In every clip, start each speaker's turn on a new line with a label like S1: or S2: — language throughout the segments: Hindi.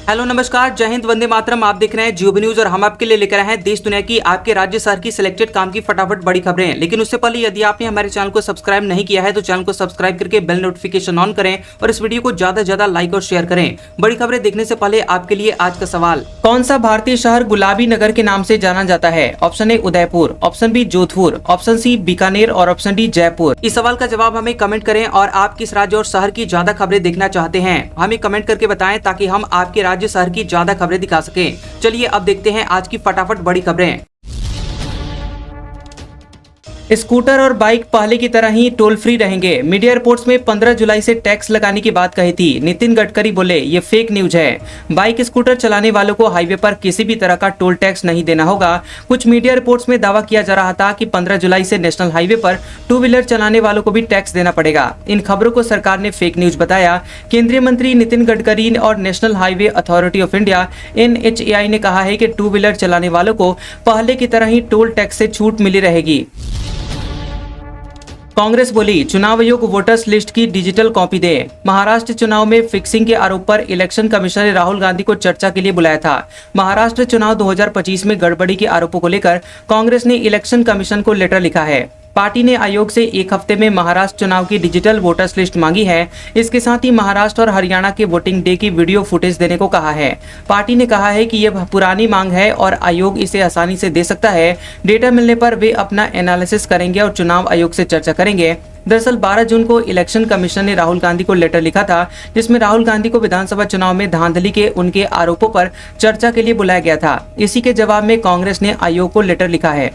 S1: हेलो नमस्कार, जय हिंद, वंदे मातरम। आप देख रहे हैं जियो न्यूज और हम आपके लिए लेकर आए हैं देश दुनिया की, आपके राज्य शहर की सिलेक्टेड काम की फटाफट बड़ी खबरें। लेकिन उससे पहले यदि आपने हमारे चैनल को सब्सक्राइब नहीं किया है तो चैनल को सब्सक्राइब करके बेल नोटिफिकेशन ऑन करें और इस वीडियो को ज्यादा से ज्यादा लाइक और शेयर करें। बड़ी खबरें देखने से पहले आपके लिए आज का सवाल, कौन सा भारतीय शहर गुलाबी नगर के नाम से जाना जाता है? Option A Udaipur, option B Jodhpur, option C Bikaner और ऑप्शन डी जयपुर। इस सवाल का जवाब हमें कमेंट करें और आप किस राज्य और शहर की ज्यादा खबरें देखना चाहते हैं हमें कमेंट करके बताएं ताकि हम आपके राज्य शहर की ज्यादा खबरें दिखा सकें। चलिए अब देखते हैं आज की फटाफट बड़ी खबरें। स्कूटर और बाइक पहले की तरह ही टोल फ्री रहेंगे। मीडिया रिपोर्ट्स में 15 जुलाई से टैक्स लगाने की बात कही थी। नितिन गडकरी बोले ये फेक न्यूज है। बाइक स्कूटर चलाने वालों को हाईवे पर किसी भी तरह का टोल टैक्स नहीं देना होगा। कुछ मीडिया रिपोर्ट्स में दावा किया जा रहा था कि 15 जुलाई से नेशनल हाईवे पर टू व्हीलर चलाने वालों को भी टैक्स देना पड़ेगा। इन खबरों को सरकार ने फेक न्यूज बताया। केंद्रीय मंत्री नितिन गडकरी और national highway authority of India NHAI ने कहा है कि टू व्हीलर चलाने वालों को पहले की तरह ही टोल टैक्स से छूट मिली रहेगी। कांग्रेस बोली चुनाव आयोग वोटर्स लिस्ट की डिजिटल कॉपी दे। महाराष्ट्र चुनाव में फिक्सिंग के आरोप पर इलेक्शन कमिश्नर ने राहुल गांधी को चर्चा के लिए बुलाया था। महाराष्ट्र चुनाव 2025 में गड़बड़ी के आरोपों को लेकर कांग्रेस ने इलेक्शन कमीशन को लेटर लिखा है। पार्टी ने आयोग से एक हफ्ते में महाराष्ट्र चुनाव की डिजिटल वोटर्स लिस्ट मांगी है। इसके साथ ही महाराष्ट्र और हरियाणा के वोटिंग डे की वीडियो फुटेज देने को कहा है। पार्टी ने कहा है कि यह पुरानी मांग है और आयोग इसे आसानी से दे सकता है। डेटा मिलने पर वे अपना एनालिसिस करेंगे और चुनाव आयोग से चर्चा करेंगे। दरअसल 12 जून को इलेक्शन कमीशन ने राहुल गांधी को लेटर लिखा था, जिसमें राहुल गांधी को विधानसभा चुनाव में धांधली के उनके आरोपों पर चर्चा के लिए बुलाया गया था। इसी के जवाब में कांग्रेस ने आयोग को लेटर लिखा है।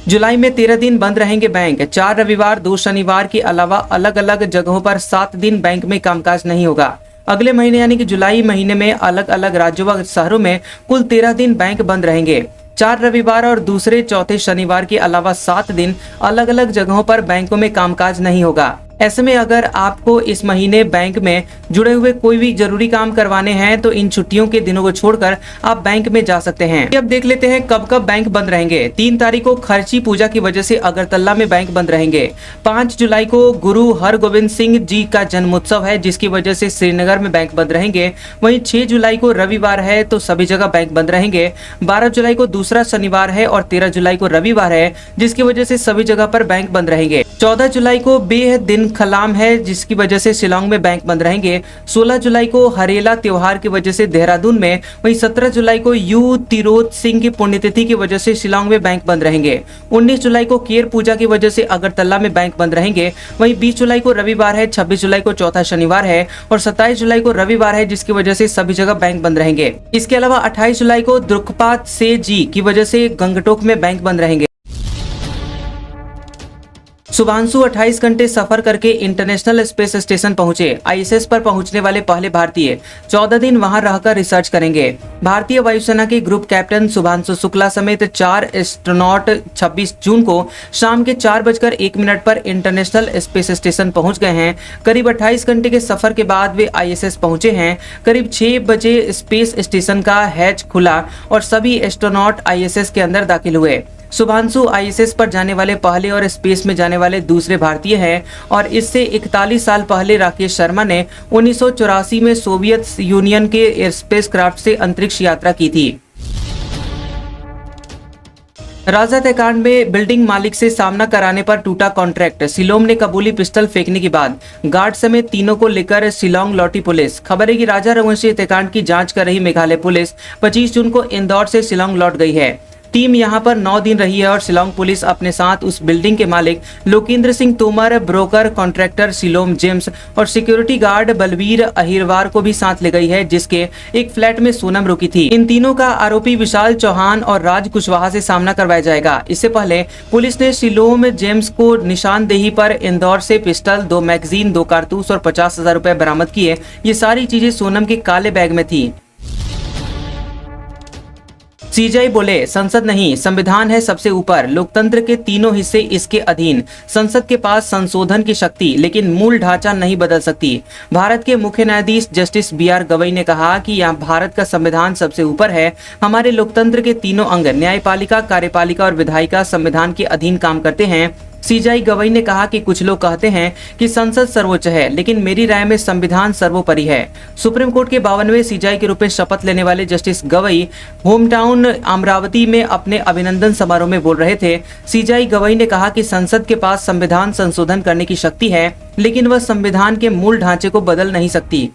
S1: जुलाई में 13 दिन बंद रहेंगे बैंक। 4 रविवार 2 शनिवार के अलावा अलग अलग जगहों पर 7 दिन बैंक में कामकाज नहीं होगा। अगले महीने यानी कि जुलाई महीने में अलग अलग राज्यों व शहरों में कुल 13 दिन बैंक बंद रहेंगे। 4 रविवार और दूसरे चौथे शनिवार के अलावा 7 दिन अलग अलग जगहों पर बैंकों में कामकाज नहीं होगा। ऐसे में अगर आपको इस महीने बैंक में जुड़े हुए कोई भी जरूरी काम करवाने हैं तो इन छुट्टियों के दिनों को छोड़कर आप बैंक में जा सकते हैं। अब देख लेते हैं कब कब बैंक बंद रहेंगे। 3 तारीख को खर्ची पूजा की वजह से अगरतला में बैंक बंद रहेंगे। 5 जुलाई को गुरु हरगोविंद सिंह जी का जन्मोत्सव है, जिसकी वजह से श्रीनगर में बैंक बंद रहेंगे। वहीं 6 जुलाई को रविवार है तो सभी जगह बैंक बंद रहेंगे। 12 जुलाई को दूसरा शनिवार है और 13 जुलाई को रविवार है, जिसकी वजह से सभी जगह पर बैंक बंद रहेंगे। 14 जुलाई को बेहद दिन खलाम है, जिसकी वजह से शिलांग में बैंक बंद रहेंगे। 16 जुलाई को हरेला त्योहार की वजह से देहरादून में, वहीं 17 जुलाई को यू तिरोत सिंह की पुण्यतिथि की वजह से शिलांग में बैंक बंद रहेंगे। 19 जुलाई को केर पूजा की वजह से अगरतला में बैंक बंद रहेंगे। वहीं 20 जुलाई को रविवार है, 26 जुलाई को चौथा शनिवार है और 27 जुलाई को रविवार है, जिसकी वजह से सभी जगह बैंक बंद रहेंगे। इसके अलावा 28 जुलाई को दुर्गपात से जी की वजह से गंगटोक में बैंक बंद रहेंगे। शुभांशु 28 घंटे सफर करके इंटरनेशनल स्पेस स्टेशन पहुंचे। ISS पर पहुंचने वाले पहले भारतीय 14 दिन वहां रहकर रिसर्च करेंगे। भारतीय वायुसेना के ग्रुप कैप्टन शुभांशु शुक्ला समेत 4 एस्ट्रोनॉट 26 जून को शाम के 4:01 पर इंटरनेशनल स्पेस स्टेशन पहुंच गए हैं। करीब 28 घंटे के सफर के बाद वे ISS पहुंचे हैं। करीब 6 बजे स्पेस स्टेशन का हैच खुला और सभी एस्ट्रोनॉट ISS के अंदर दाखिल हुए। शुभांशु ISS पर जाने वाले पहले और स्पेस में जाने वाले दूसरे भारतीय हैं और इससे 41 साल पहले राकेश शर्मा ने 1984 में सोवियत यूनियन के स्पेसक्राफ्ट से अंतरिक्ष यात्रा की थी। राजा हत्याकांड में बिल्डिंग मालिक से सामना कराने पर टूटा कॉन्ट्रैक्ट। शिलोंग ने कबूली पिस्टल फेंकने के बाद गार्ड समेत तीनों को लेकर शिलोंग लौटी पुलिस। खबर है कि राजा रघुवंशी हत्याकांड की जांच कर रही मेघालय पुलिस 25 जून को इंदौर से शिलोंग लौट गई है। टीम यहां पर 9 दिन रही है और शिलोंग पुलिस अपने साथ उस बिल्डिंग के मालिक Lokendra Singh Tomar, broker contractor Shalom James और सिक्योरिटी गार्ड बलवीर अहिरवार को भी साथ ले गई है, जिसके एक फ्लैट में सोनम रुकी थी। इन तीनों का आरोपी विशाल चौहान और राज कुशवाहा से सामना करवाया जाएगा। इससे पहले पुलिस ने शिलोम जेम्स को निशानदेही पर इंदौर से पिस्टल, 2 मैगजीन, 2 कारतूस और 50,000 रुपए बरामद किए। ये सारी चीजें सोनम के काले बैग में थी। CJ बोले संसद नहीं, संविधान है सबसे ऊपर। लोकतंत्र के तीनों हिस्से इसके अधीन। संसद के पास संशोधन की शक्ति, लेकिन मूल ढांचा नहीं बदल सकती। भारत के मुख्य न्यायाधीश जस्टिस BR गवई ने कहा कि यहाँ भारत का संविधान सबसे ऊपर है। हमारे लोकतंत्र के तीनों अंग न्यायपालिका, कार्यपालिका और विधायिका संविधान के अधीन काम करते हैं। सीजेआई गवई ने कहा कि कुछ लोग कहते हैं कि संसद सर्वोच्च है, लेकिन मेरी राय में संविधान सर्वोपरि है। सुप्रीम कोर्ट के 52वें सीजेआई के रूप में शपथ लेने वाले justice Gavai home town Amravati में अपने अभिनंदन समारोह में बोल रहे थे। सीजेआई गवई ने कहा कि संसद के पास संविधान संशोधन करने की शक्ति है, लेकिन वह संविधान के मूल ढांचे को बदल नहीं सकती।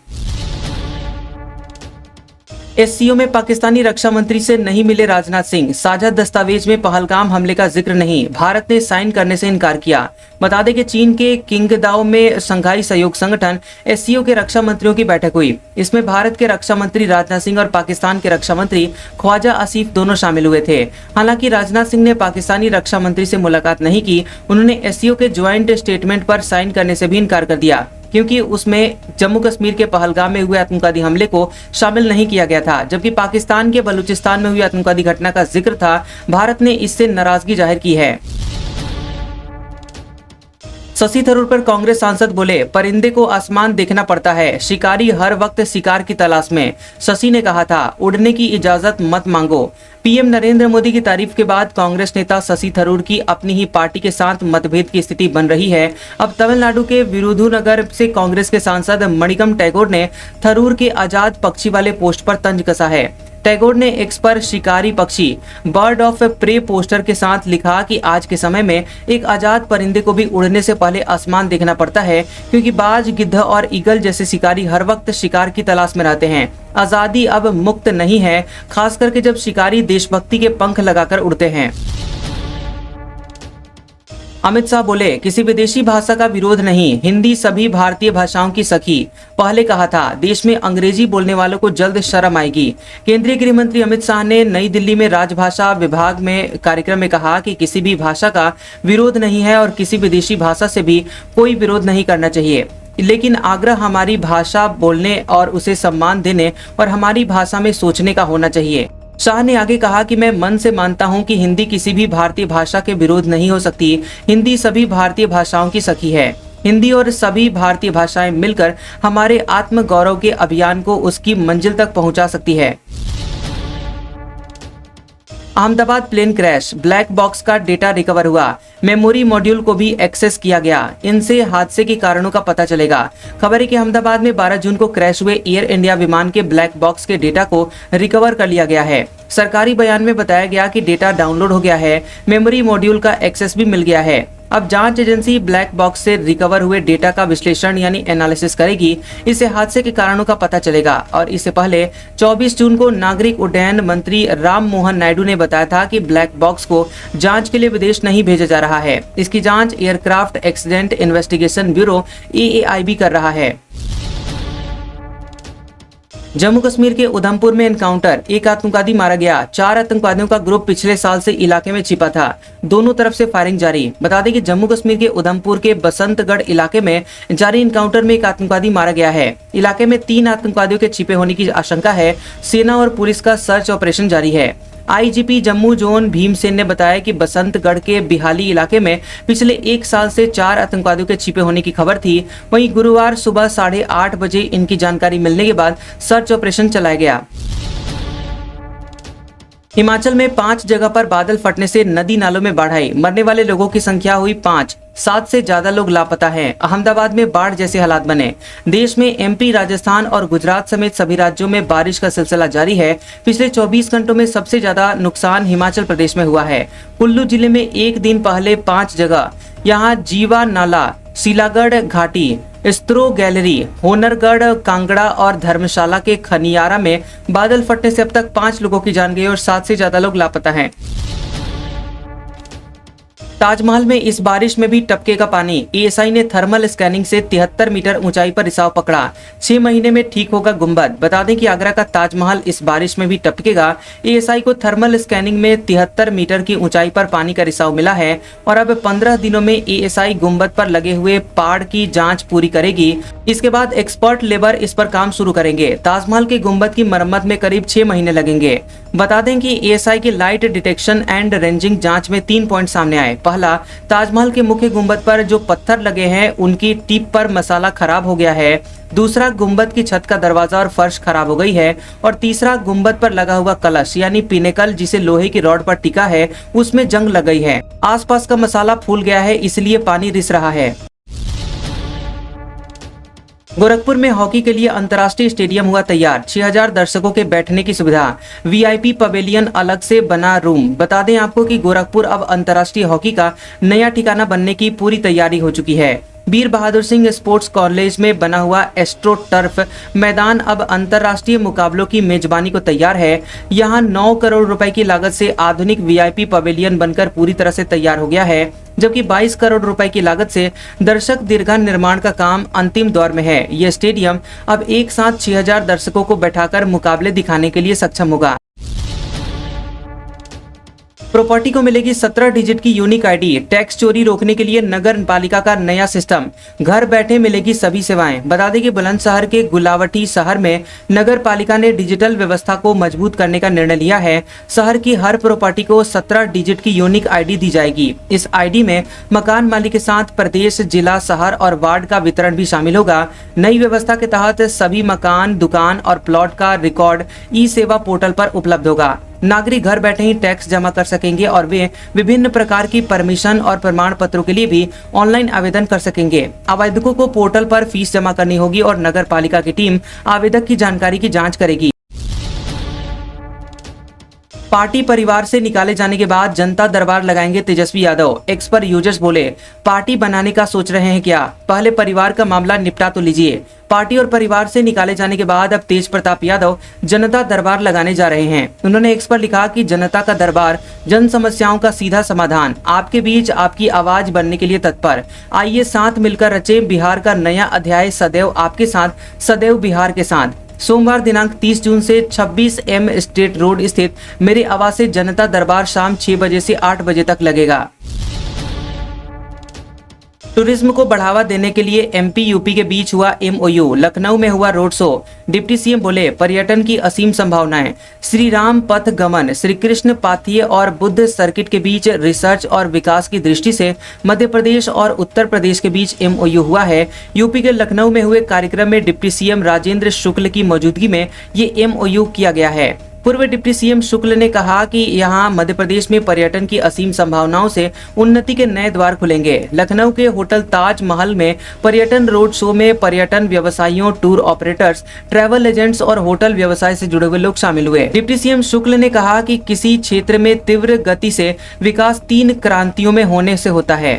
S1: एससीओ में पाकिस्तानी रक्षा मंत्री से नहीं मिले राजनाथ सिंह। साझा दस्तावेज में पहलगाम हमले का जिक्र नहीं, भारत ने साइन करने से इनकार किया। बता दें कि चीन के किंगदाओ में शंघाई सहयोग संगठन एससीओ के रक्षा मंत्रियों की बैठक हुई। इसमें भारत के रक्षा मंत्री राजनाथ सिंह और पाकिस्तान के रक्षा मंत्री ख्वाजा आसिफ दोनों शामिल हुए थे। हालांकि राजनाथ सिंह ने पाकिस्तानी रक्षा मंत्री से मुलाकात नहीं की। उन्होंने एससीओ के ज्वाइंट स्टेटमेंट पर साइन करने से भी इनकार कर दिया, क्योंकि उसमें जम्मू कश्मीर के पहलगाम में हुए आतंकवादी हमले को शामिल नहीं किया गया था, जबकि पाकिस्तान के बलूचिस्तान में हुई आतंकवादी घटना का जिक्र था। भारत ने इससे नाराजगी जाहिर की है। शशि थरूर पर कांग्रेस सांसद बोले, परिंदे को आसमान देखना पड़ता है, शिकारी हर वक्त शिकार की तलाश में। शशि ने कहा था, उड़ने की इजाजत मत मांगो। पीएम नरेंद्र मोदी की तारीफ के बाद कांग्रेस नेता शशि थरूर की अपनी ही पार्टी के साथ मतभेद की स्थिति बन रही है। अब तमिलनाडु के विरुधुनगर से कांग्रेस के सांसद मणिकम टैगोर ने थरूर के आजाद पक्षी वाले पोस्ट पर तंज कसा है। टैगोर ने एक्स पर शिकारी पक्षी बर्ड ऑफ प्रे पोस्टर के साथ लिखा कि आज के समय में एक आजाद परिंदे को भी उड़ने से पहले आसमान देखना पड़ता है, क्योंकि बाज, गिद्ध और ईगल जैसे शिकारी हर वक्त शिकार की तलाश में रहते हैं। आजादी अब मुक्त नहीं है, खास करके जब शिकारी देशभक्ति के पंख लगाकर उड़ते हैं। अमित शाह बोले, किसी विदेशी भाषा का विरोध नहीं, हिंदी सभी भारतीय भाषाओं की सखी। पहले कहा था, देश में अंग्रेजी बोलने वालों को जल्द शर्म आएगी। केंद्रीय गृह मंत्री अमित शाह ने नई दिल्ली में राजभाषा विभाग में कार्यक्रम में कहा कि किसी भी भाषा का विरोध नहीं है और किसी विदेशी भाषा से भी कोई विरोध नहीं करना चाहिए, लेकिन आग्रह हमारी भाषा बोलने और उसे सम्मान देने और हमारी भाषा में सोचने का होना चाहिए। शाह ने आगे कहा कि मैं मन से मानता हूं कि हिंदी किसी भी भारतीय भाषा के विरोध नहीं हो सकती। हिंदी सभी भारतीय भाषाओं की सखी है। हिंदी और सभी भारतीय भाषाएं मिलकर हमारे आत्म गौरव के अभियान को उसकी मंजिल तक पहुंचा सकती है। Ahmedabad plane crash, black box का डेटा रिकवर हुआ, मेमोरी मॉड्यूल को भी एक्सेस किया गया। इनसे हादसे के कारणों का पता चलेगा। खबर है कि अहमदाबाद में 12 जून को क्रैश हुए एयर इंडिया विमान के ब्लैक बॉक्स के डेटा को रिकवर कर लिया गया है। सरकारी बयान में बताया गया कि डेटा डाउनलोड हो गया है, मेमोरी मॉड्यूल का एक्सेस भी मिल गया है। अब जांच एजेंसी ब्लैक बॉक्स से रिकवर हुए डेटा का विश्लेषण यानी एनालिसिस करेगी। इससे हादसे के कारणों का पता चलेगा। और इससे पहले 24 जून को नागरिक उड्डयन मंत्री राम मोहन नायडू ने बताया था कि ब्लैक बॉक्स को जांच के लिए विदेश नहीं भेजा जा रहा है। इसकी जांच aircraft accident investigation bureau AAIB कर रहा है। जम्मू कश्मीर के उधमपुर में एनकाउंटर, एक आतंकवादी मारा गया। 4 आतंकवादियों का ग्रुप पिछले साल से इलाके में छिपा था। दोनों तरफ से फायरिंग जारी। बता दें कि जम्मू कश्मीर के उधमपुर के बसंतगढ़ इलाके में जारी एनकाउंटर में एक आतंकवादी मारा गया है। इलाके में 3 आतंकवादियों के छिपे होने की आशंका है। सेना और पुलिस का सर्च ऑपरेशन जारी है। आईजीपी जम्मू जोन भीमसेन ने बताया कि बसंतगढ़ के बिहाली इलाके में पिछले 1 साल से 4 आतंकवादियों के छिपे होने की खबर थी। वहीं गुरुवार सुबह 8:30 बजे इनकी जानकारी मिलने के बाद सर्च ऑपरेशन चलाया गया। हिमाचल में 5 जगह पर बादल फटने से नदी नालों में बाढ़ आई। मरने वाले लोगों की संख्या हुई 5। 7 से ज्यादा लोग लापता हैं। अहमदाबाद में बाढ़ जैसे हालात बने। देश में MP, राजस्थान और गुजरात समेत सभी राज्यों में बारिश का सिलसिला जारी है। पिछले 24 घंटों में सबसे ज्यादा नुकसान हिमाचल प्रदेश में हुआ है। कुल्लू जिले में एक दिन पहले 5 जगह, यहाँ जीवा नाला, सीलागढ़ घाटी, स्त्रो गैलरी, होनरगढ़, कांगड़ा और धर्मशाला के खनियारा में बादल फटने से अब तक 5 लोगों की जान गई और 7 से ज्यादा लोग लापता हैं। ताजमहल में इस बारिश में भी टपकेगा पानी। ASI ने थर्मल स्कैनिंग से 73 मीटर ऊंचाई पर रिसाव पकड़ा। 6 महीने में ठीक होगा गुंबद। बता दें कि आगरा का ताजमहल इस बारिश में भी टपकेगा। ASI को थर्मल स्कैनिंग में 73 मीटर की ऊंचाई पर पानी का रिसाव मिला है और अब 15 दिनों में ASI गुंबद पर लगे हुए पाड़ की जांच पूरी करेगी। इसके बाद एक्सपर्ट लेबर इस पर काम शुरू करेंगे। ताजमहल के गुंबद की मरम्मत में करीब 6 महीने लगेंगे। बता दें कि ASI की लाइट डिटेक्शन एंड रेंजिंग जांच में 3 पॉइंट सामने आए। पहला, ताजमहल के मुख्य गुंबद पर जो पत्थर लगे हैं उनकी टिप पर मसाला खराब हो गया है। दूसरा, गुंबद की छत का दरवाजा और फर्श खराब हो गई है। और तीसरा, गुंबद पर लगा हुआ कलश यानी पिनेकल जिसे लोहे की रॉड पर टिका है उसमें जंग लग गई है। आसपास का मसाला फूल गया है, इसलिए पानी रिस रहा है। गोरखपुर में हॉकी के लिए अंतर्राष्ट्रीय स्टेडियम हुआ तैयार। 6000 दर्शकों के बैठने की सुविधा, वीआईपी पवेलियन, अलग से बना रूम। बता दें आपको कि गोरखपुर अब अंतर्राष्ट्रीय हॉकी का नया ठिकाना बनने की पूरी तैयारी हो चुकी है। वीर बहादुर सिंह स्पोर्ट्स कॉलेज में बना हुआ एस्ट्रो टर्फ मैदान अब अंतर्राष्ट्रीय मुकाबलों की मेजबानी को तैयार है। यहां 9 करोड़ रुपए की लागत से आधुनिक वीआईपी पवेलियन बनकर पूरी तरह से तैयार हो गया है, जबकि 22 करोड़ रुपए की लागत से दर्शक दीर्घा निर्माण का काम अंतिम दौर में है। यह स्टेडियम अब एक साथ 6000 दर्शकों को बैठाकर मुकाबले दिखाने के लिए सक्षम होगा। प्रॉपर्टी को मिलेगी 17 डिजिट की यूनिक आईडी। टैक्स चोरी रोकने के लिए नगर पालिका का नया सिस्टम, घर बैठे मिलेगी सभी सेवाएं। बता दें कि बुलंदशहर के गुलावटी शहर में नगर पालिका ने डिजिटल व्यवस्था को मजबूत करने का निर्णय लिया है। शहर की हर प्रॉपर्टी को 17 डिजिट की यूनिक आईडी दी जाएगी। इस आईडी में मकान मालिक के साथ प्रदेश, जिला, शहर और वार्ड का वितरण भी शामिल होगा। नई व्यवस्था के तहत सभी मकान, दुकान और प्लॉट का रिकॉर्ड ई सेवा पोर्टल पर उपलब्ध होगा। नागरिक घर बैठे ही टैक्स जमा कर सकेंगे और वे विभिन्न प्रकार की परमिशन और प्रमाण पत्रों के लिए भी ऑनलाइन आवेदन कर सकेंगे। आवेदकों को पोर्टल पर फीस जमा करनी होगी और नगर पालिका की टीम आवेदक की जानकारी की जांच करेगी। पार्टी परिवार से निकाले जाने के बाद जनता दरबार लगाएंगे तेजस्वी यादव। एक्स पर यूजर्स बोले, पार्टी बनाने का सोच रहे हैं क्या? पहले परिवार का मामला निपटा तो लीजिए। पार्टी और परिवार से निकाले जाने के बाद अब तेज प्रताप यादव जनता दरबार लगाने जा रहे हैं। उन्होंने एक्स पर लिखा कि जनता का दरबार, जन समस्याओं का सीधा समाधान, आपके बीच आपकी आवाज बनने के लिए तत्पर। आइए साथ मिलकर रचे बिहार का नया अध्याय, सदैव आपके साथ, सदैव बिहार के साथ। सोमवार दिनांक 30 जून से 26M स्टेट रोड स्थित मेरे आवास से जनता दरबार शाम 6 बजे से 8 बजे तक लगेगा। टूरिज्म को बढ़ावा देने के लिए एमपी यूपी के बीच हुआ MOU। लखनऊ में हुआ रोड शो। डिप्टी सीएम बोले, पर्यटन की असीम संभावनाएं। श्री राम पथ गमन, श्री कृष्ण पाथीय और बुद्ध सर्किट के बीच रिसर्च और विकास की दृष्टि से मध्य प्रदेश और उत्तर प्रदेश के बीच MOU हुआ है। यूपी के लखनऊ में हुए कार्यक्रम में डिप्टी सीएम राजेंद्र शुक्ल की मौजूदगी में ये MOU किया गया है। पूर्व डिप्टी सीएम शुक्ल ने कहा कि यहां मध्य प्रदेश में पर्यटन की असीम संभावनाओं से उन्नति के नए द्वार खुलेंगे। लखनऊ के होटल ताज महल में पर्यटन रोड शो में पर्यटन व्यवसायियों, टूर ऑपरेटर्स, ट्रैवल एजेंट्स और होटल व्यवसाय से जुड़े हुए लोग शामिल हुए। डिप्टी सीएम शुक्ल ने कहा कि किसी क्षेत्र में तीव्र गति से विकास 3 क्रांतियों में होने से होता है।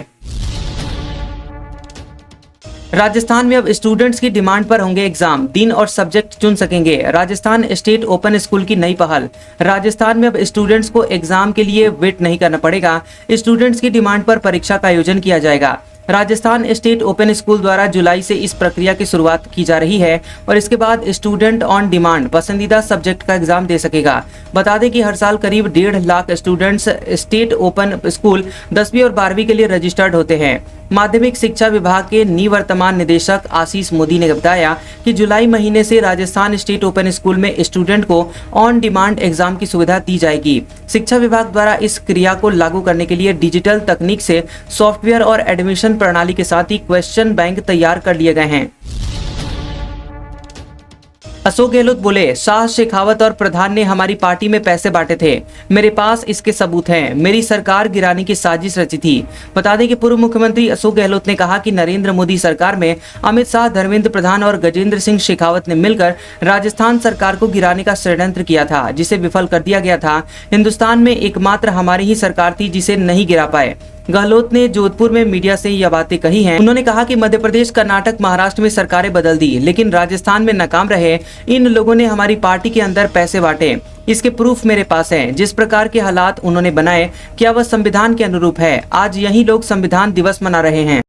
S1: राजस्थान में अब स्टूडेंट्स की डिमांड पर होंगे एग्जाम, दिन और सब्जेक्ट चुन सकेंगे। राजस्थान स्टेट ओपन स्कूल की नई पहल। राजस्थान में अब स्टूडेंट्स को एग्जाम के लिए वेट नहीं करना पड़ेगा। स्टूडेंट्स की डिमांड पर परीक्षा का आयोजन किया जाएगा। राजस्थान स्टेट ओपन स्कूल द्वारा जुलाई से इस प्रक्रिया की शुरुआत की जा रही है और इसके बाद स्टूडेंट ऑन डिमांड पसंदीदा सब्जेक्ट का एग्जाम दे सकेगा। बता दें कि हर साल करीब 1.5 lakh students state open school 10वीं और 12वीं के लिए रजिस्टर्ड होते हैं। माध्यमिक शिक्षा विभाग के निवर्तमान निदेशक आशीष मोदी ने बताया कि जुलाई महीने से राजस्थान स्टेट ओपन स्कूल में स्टूडेंट को ऑन डिमांड एग्जाम की सुविधा दी जाएगी। शिक्षा विभाग द्वारा इस क्रिया को लागू करने के लिए डिजिटल तकनीक से सॉफ्टवेयर और एडमिशन प्रणाली के साथ ही क्वेश्चन बैंक तैयार कर लिए गए हैं। अशोक गहलोत बोले, शाह, शेखावत और प्रधान ने हमारी पार्टी में पैसे बांटे थे। मेरे पास इसके सबूत हैं। मेरी सरकार गिराने की साजिश रची थी। बता दें कि पूर्व मुख्यमंत्री अशोक गहलोत ने कहा कि नरेंद्र मोदी सरकार में अमित शाह, धर्मेंद्र प्रधान और गजेंद्र सिंह शेखावत ने मिलकर राजस्थान सरकार को गिराने का षड्यंत्र किया था, जिसे विफल कर दिया गया था। हिंदुस्तान में एकमात्र हमारी ही सरकार थी जिसे नहीं गिरा पाए। गहलोत ने जोधपुर में मीडिया से यह बातें कही हैं। उन्होंने कहा कि मध्य प्रदेश, कर्नाटक, महाराष्ट्र में सरकारें बदल दी, लेकिन राजस्थान में नाकाम रहे। इन लोगों ने हमारी पार्टी के अंदर पैसे बांटे। इसके प्रूफ मेरे पास हैं। जिस प्रकार के हालात उन्होंने बनाए, क्या वह संविधान के अनुरूप है? आज यही लोग संविधान दिवस मना रहे हैं।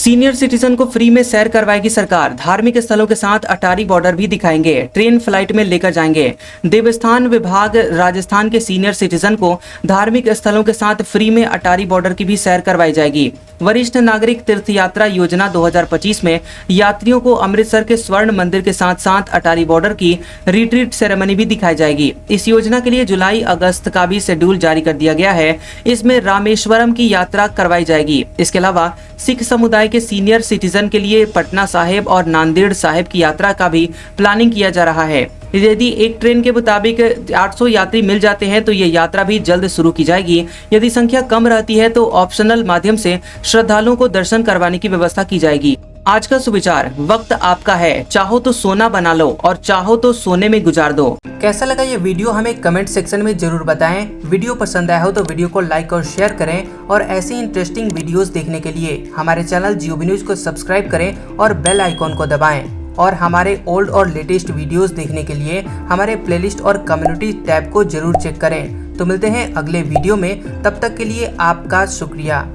S1: सीनियर सिटीजन को फ्री में सैर करवाएगी सरकार। धार्मिक स्थलों के साथ अटारी बॉर्डर भी दिखाएंगे, ट्रेन फ्लाइट में लेकर जाएंगे। देवस्थान विभाग राजस्थान के सीनियर सिटीजन को धार्मिक स्थलों के साथ फ्री में अटारी बॉर्डर की भी सैर करवाई जाएगी। वरिष्ठ नागरिक तीर्थ यात्रा योजना 2025 में यात्रियों को अमृतसर के स्वर्ण मंदिर के साथ साथ अटारी बॉर्डर की रिट्रीट सेरेमनी भी दिखाई जाएगी। इस योजना के लिए जुलाई अगस्त का भी शेड्यूल जारी कर दिया गया है। इसमें रामेश्वरम की यात्रा करवाई जाएगी। इसके अलावा सिख समुदाय के सीनियर सिटीजन के लिए पटना साहिब और नांदेड़ साहिब की यात्रा का भी प्लानिंग किया जा रहा है। यदि एक ट्रेन के मुताबिक 800 यात्री मिल जाते हैं तो ये यात्रा भी जल्द शुरू की जाएगी। यदि संख्या कम रहती है तो ऑप्शनल माध्यम से श्रद्धालुओं को दर्शन करवाने की व्यवस्था की जाएगी। आज का सुविचार, वक्त आपका है, चाहो तो सोना बना लो और चाहो तो सोने में गुजार दो। कैसा लगा ये वीडियो हमें कमेंट सेक्शन में जरूर बताएं। वीडियो पसंद आया हो तो वीडियो को लाइक और शेयर करें और ऐसी इंटरेस्टिंग वीडियोस देखने के लिए हमारे चैनल GOB न्यूज को सब्सक्राइब करें और बेल आइकॉन को दबाएं। और हमारे ओल्ड और लेटेस्ट वीडियोस देखने के लिए हमारे प्लेलिस्ट और कम्युनिटी टैब को जरूर चेक करें। तो मिलते हैं अगले वीडियो में, तब तक के लिए आपका शुक्रिया।